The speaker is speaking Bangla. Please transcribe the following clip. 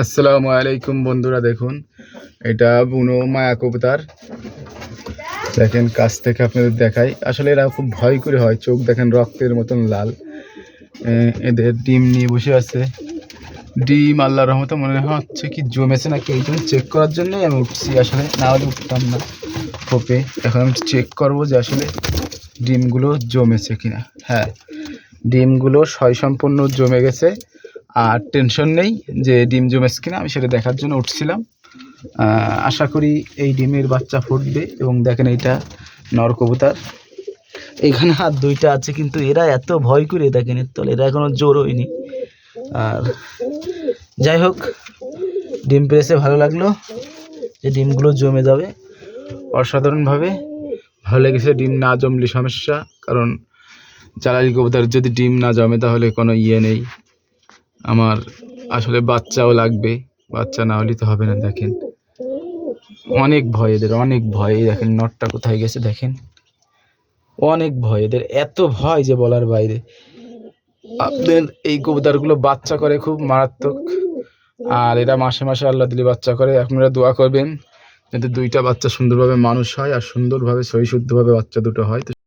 আসসালামু আলাইকুম বন্ধুরা, দেখুন এটা বুনো মায়া কবুতর। দেখেন কাছ থেকে আপনাদের দেখাই। আসলে এরা খুব ভয় করে হয়, চোখ দেখেন রক্তের মতন লাল। এদের ডিম নিয়ে বসে আছে। ডিম আল্লাহর রহমতে মনে হচ্ছে কি জমেছে নাকি, এই জন্য চেক করার জন্যই আমি উঠছি। আসলে না হলে উঠতাম না খোপে। এখন আমি চেক করবো যে আসলে ডিমগুলো জমেছে কিনা। হ্যাঁ, ডিমগুলো সম্পূর্ণ জমে গেছে। আর টেনশন নেই যে ডিম জমেছে কিনা, আমি সেটা দেখার জন্য উঠছিলাম। আশা করি এই ডিমের বাচ্চা ফুটবে। এবং দেখেন এইটা নর কবুতর, এখানে হাত দুইটা আছে, কিন্তু এরা এত ভয় করে দেখেন এর তলে, এরা এখনো জোর হয়নি। আর যাই হোক, ডিম পেড়েছে, ভালো লাগলো যে ডিমগুলো জমে যাবে অসাধারণভাবে। ভালো লেগেছে। ডিম না জমলে সমস্যা, কারণ চালালি কবুতর যদি ডিম না জমে তাহলে কোনো নেই। আমার আসলে বাচ্চাও লাগবে, বাচ্চা না হলে তো হবে না। দেখেন অনেক ভয় এদের, অনেক ভয়। দেখেন নটটা কোথায় গেছে, দেখেন অনেক ভয় এদের, এত ভয় যে বলার বাইরে। আপনার এই কবুতরগুলো বাচ্চা করে খুব মারাত্মক। আর এরা মাসে মাসে আল্লাহ দিলে বাচ্চা করে। আপনারা দোয়া করবেন যাতে দুইটা বাচ্চা সুন্দরভাবে মানুষ হয় আর সুন্দরভাবে সহি শুদ্ধভাবে বাচ্চা দুটো হয়।